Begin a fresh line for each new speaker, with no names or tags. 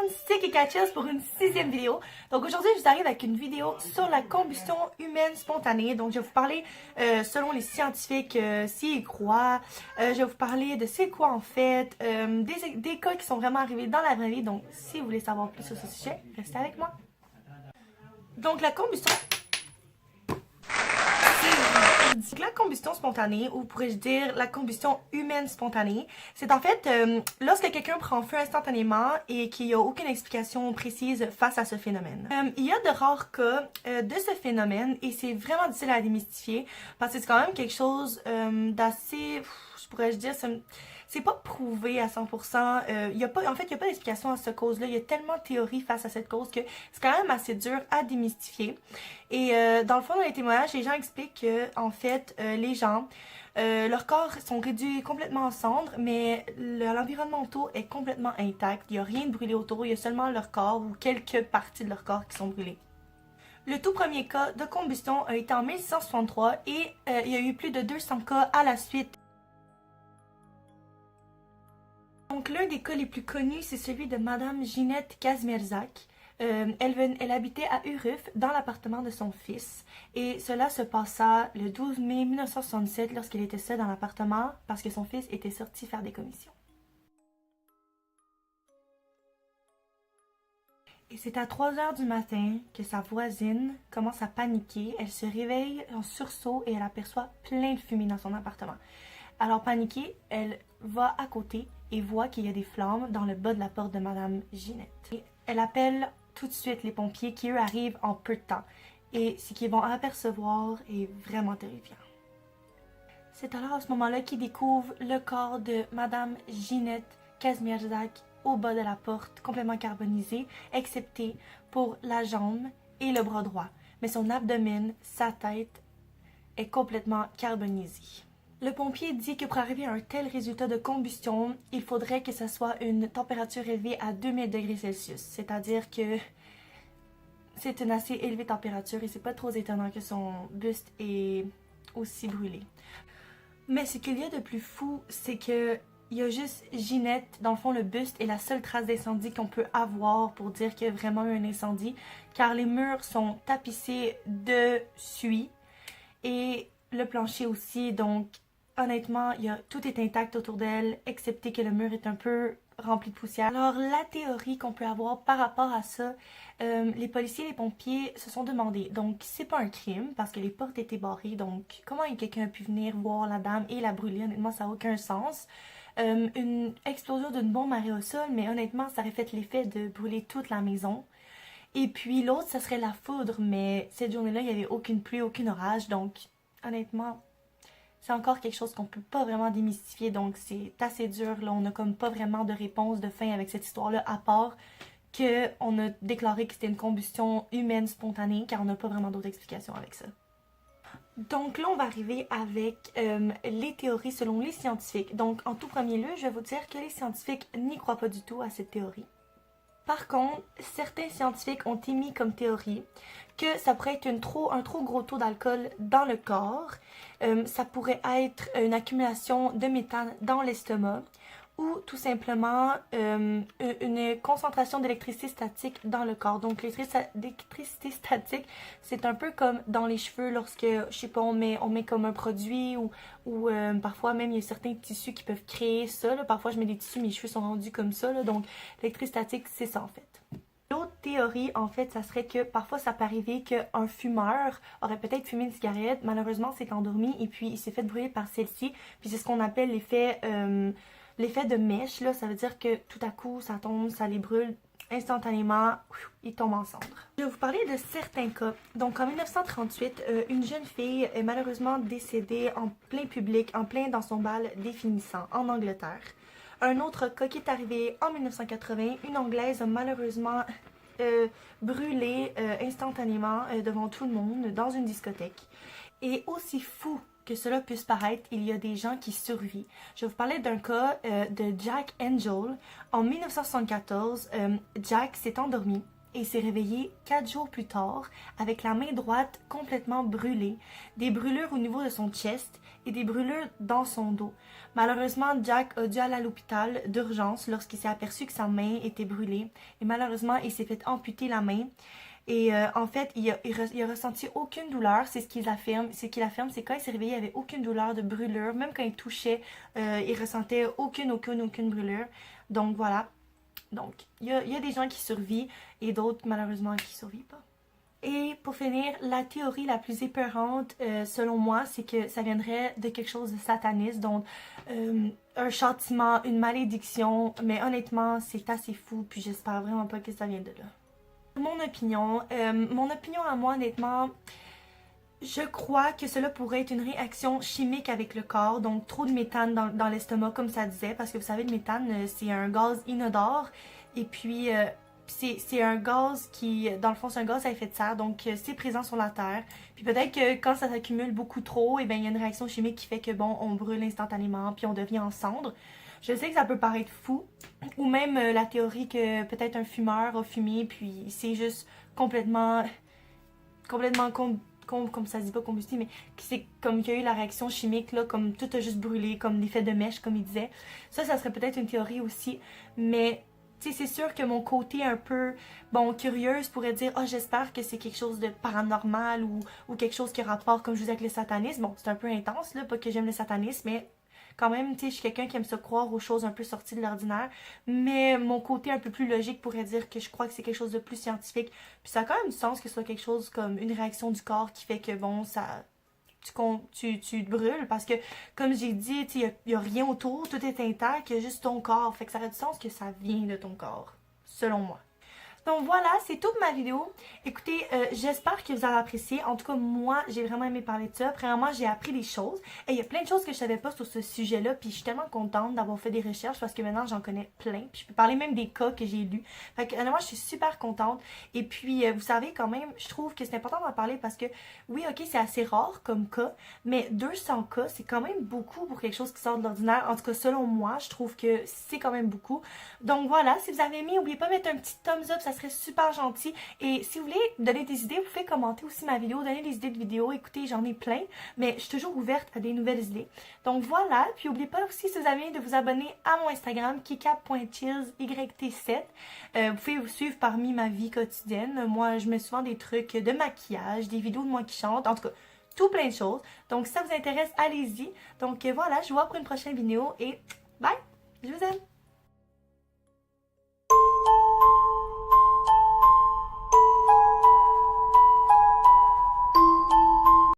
monde, c'est Kekachos pour une 6e vidéo. Donc aujourd'hui, je vous arrive avec une vidéo sur la combustion humaine spontanée. Donc je vais vous parler, selon les scientifiques, s'ils y croient. Je vais vous parler de c'est quoi en fait, des cas qui sont vraiment arrivés dans la vraie vie. Donc si vous voulez savoir plus sur ce sujet, restez avec moi. Donc la combustion... La combustion spontanée, ou pourrais-je dire la combustion humaine spontanée, c'est en fait lorsque quelqu'un prend feu instantanément et qu'il n'y a aucune explication précise face à ce phénomène. Il y a de rares cas de ce phénomène et c'est vraiment difficile à démystifier parce que c'est quand même quelque chose d'assez, je pourrais dire, c'est pas prouvé à 100%. Il y a pas d'explication à cette cause-là. Il y a tellement de théories face à cette cause que c'est quand même assez dur à démystifier. Et dans le fond, dans les témoignages, les gens expliquent que, en fait, les gens, leurs corps sont réduits complètement en cendres, mais l'environnement autour est complètement intact. Il n'y a rien de brûlé autour. Il y a seulement leur corps ou quelques parties de leur corps qui sont brûlées. Le tout premier cas de combustion a été en 1663 et il y a eu plus de 200 cas à la suite. Donc l'un des cas les plus connus, c'est celui de Madame Ginette Kazmierzak. Elle habitait à Uruf dans l'appartement de son fils et cela se passa le 12 mai 1967 lorsqu'elle était seule dans l'appartement parce que son fils était sorti faire des commissions. Et c'est à 3 heures du matin que sa voisine commence à paniquer. Elle se réveille en sursaut et elle aperçoit plein de fumée dans son appartement. Alors paniquée, elle va à côté et voit qu'il y a des flammes dans le bas de la porte de Madame Ginette. Et elle appelle tout de suite les pompiers qui eux arrivent en peu de temps. Et ce qu'ils vont apercevoir est vraiment terrifiant. C'est alors à ce moment-là qu'ils découvrent le corps de Madame Ginette Kazmierzak au bas de la porte, complètement carbonisé, excepté pour la jambe et le bras droit. Mais son abdomen, sa tête, est complètement carbonisé. Le pompier dit que pour arriver à un tel résultat de combustion, il faudrait que ce soit une température élevée à 2000 degrés Celsius. C'est-à-dire que c'est une assez élevée température et c'est pas trop étonnant que son buste est aussi brûlé. Mais ce qu'il y a de plus fou, c'est que il y a juste Ginette, dans le fond le buste est la seule trace d'incendie qu'on peut avoir pour dire qu'il y a vraiment eu un incendie, car les murs sont tapissés de suie et le plancher aussi, donc honnêtement, tout est intact autour d'elle, excepté que le mur est un peu rempli de poussière. Alors, la théorie qu'on peut avoir par rapport à ça, les policiers et les pompiers se sont demandé, donc c'est pas un crime, parce que les portes étaient barrées, donc comment quelqu'un a pu venir voir la dame et la brûler? Honnêtement, ça n'a aucun sens. Une explosion d'une bombe à aérosol, mais honnêtement, ça aurait fait l'effet de brûler toute la maison. Et puis l'autre, ça serait la foudre, mais cette journée-là, il n'y avait aucune pluie, aucun orage, donc honnêtement, c'est encore quelque chose qu'on peut pas vraiment démystifier, donc c'est assez dur, là, on n'a comme pas vraiment de réponse de fin avec cette histoire-là, à part qu'on a déclaré que c'était une combustion humaine spontanée, car on n'a pas vraiment d'autres explications avec ça. Donc là, on va arriver avec les théories selon les scientifiques. Donc en tout premier lieu, je vais vous dire que les scientifiques n'y croient pas du tout à cette théorie. Par contre, certains scientifiques ont émis comme théorie que ça pourrait être un trop gros taux d'alcool dans le corps, ça pourrait être une accumulation de méthane dans l'estomac ou tout simplement une concentration d'électricité statique dans le corps. Donc l'électricité statique, c'est un peu comme dans les cheveux lorsque, je sais pas, on met comme un produit ou parfois même il y a certains tissus qui peuvent créer ça. Là. Parfois je mets des tissus, mes cheveux sont rendus comme ça. Là. Donc l'électricité statique, c'est ça en fait. L'autre théorie, en fait, ça serait que parfois ça peut arriver qu'un fumeur aurait peut-être fumé une cigarette, malheureusement s'est endormi et puis il s'est fait brûler par celle-ci. Puis c'est ce qu'on appelle l'effet de mèche, là, ça veut dire que tout à coup ça tombe, ça les brûle instantanément, ils tombent en cendres. Je vais vous parler de certains cas. Donc en 1938, une jeune fille est malheureusement décédée en plein public, en plein dans son bal définissant en Angleterre. Un autre cas qui est arrivé en 1980, une Anglaise a malheureusement brûlé instantanément devant tout le monde dans une discothèque. Et aussi fou que cela puisse paraître, il y a des gens qui survivent. Je vais vous parler d'un cas de Jack Angel. En 1974, Jack s'est endormi et s'est réveillé 4 jours plus tard avec la main droite complètement brûlée, des brûlures au niveau de son chest et des brûlures dans son dos. Malheureusement, Jack a dû aller à l'hôpital d'urgence lorsqu'il s'est aperçu que sa main était brûlée. Et malheureusement, il s'est fait amputer la main. Et en fait, il a ressenti aucune douleur, c'est ce qu'il affirme. C'est quand il s'est réveillé, il n'y avait aucune douleur de brûlure. Même quand il touchait, il ressentait aucune brûlure. Donc voilà. Donc, il y a des gens qui survivent et d'autres, malheureusement, qui ne survivent pas. Et pour finir, la théorie la plus épeurante, selon moi, c'est que ça viendrait de quelque chose de sataniste, donc un châtiment, une malédiction, mais honnêtement, c'est assez fou, puis j'espère vraiment pas que ça vienne de là. Mon opinion à moi, honnêtement, je crois que cela pourrait être une réaction chimique avec le corps, donc trop de méthane dans l'estomac, comme ça disait, parce que vous savez, le méthane, c'est un gaz inodore, et puis c'est un gaz qui, dans le fond, c'est un gaz à effet de serre, donc c'est présent sur la Terre. Puis peut-être que quand ça s'accumule beaucoup trop, et bien il y a une réaction chimique qui fait que, bon, on brûle instantanément, puis on devient en cendres. Je sais que ça peut paraître fou, ou même la théorie que peut-être un fumeur a fumé, puis c'est juste complètement comme ça se dit pas combustible, mais c'est comme qu'il y a eu la réaction chimique, là, comme tout a juste brûlé, comme l'effet de mèche, comme il disait. Ça serait peut-être une théorie aussi, mais tu sais, c'est sûr que mon côté un peu, bon, curieuse pourrait dire, oh, j'espère que c'est quelque chose de paranormal ou quelque chose qui a rapport, comme je vous disais, avec le satanisme. Bon, c'est un peu intense, là, pas que j'aime le satanisme, mais quand même, tu sais, je suis quelqu'un qui aime se croire aux choses un peu sorties de l'ordinaire, mais mon côté un peu plus logique pourrait dire que je crois que c'est quelque chose de plus scientifique. Puis ça a quand même du sens que ce soit quelque chose comme une réaction du corps qui fait que, bon, ça... Tu te brûles parce que, comme j'ai dit, il n'y a rien autour, tout est intact, il y a juste ton corps. Fait que ça a du sens que ça vient de ton corps, selon moi. Donc voilà, c'est tout pour ma vidéo. Écoutez, j'espère que vous avez apprécié. En tout cas, moi, j'ai vraiment aimé parler de ça. Premièrement, j'ai appris des choses. Et il y a plein de choses que je savais pas sur ce sujet-là. Puis je suis tellement contente d'avoir fait des recherches parce que maintenant, j'en connais plein. Puis je peux parler même des cas que j'ai lus. Fait que moi, je suis super contente. Et puis, vous savez, quand même, je trouve que c'est important d'en parler parce que, oui, ok, c'est assez rare comme cas. Mais 200 cas, c'est quand même beaucoup pour quelque chose qui sort de l'ordinaire. En tout cas, selon moi, je trouve que c'est quand même beaucoup. Donc voilà, si vous avez aimé, n'oubliez pas de mettre un petit thumbs up, ça serait super gentil. Et si vous voulez donner des idées, vous pouvez commenter aussi ma vidéo, donner des idées de vidéos. Écoutez, j'en ai plein, mais je suis toujours ouverte à des nouvelles idées. Donc voilà, puis n'oubliez pas aussi, si vous avez envie, de vous abonner à mon Instagram, kika.chillsyt7. Vous pouvez vous suivre parmi ma vie quotidienne. Moi, je mets souvent des trucs de maquillage, des vidéos de moi qui chante, en tout cas, tout plein de choses. Donc si ça vous intéresse, allez-y. Donc voilà, je vous vois pour une prochaine vidéo et bye! Je vous aime!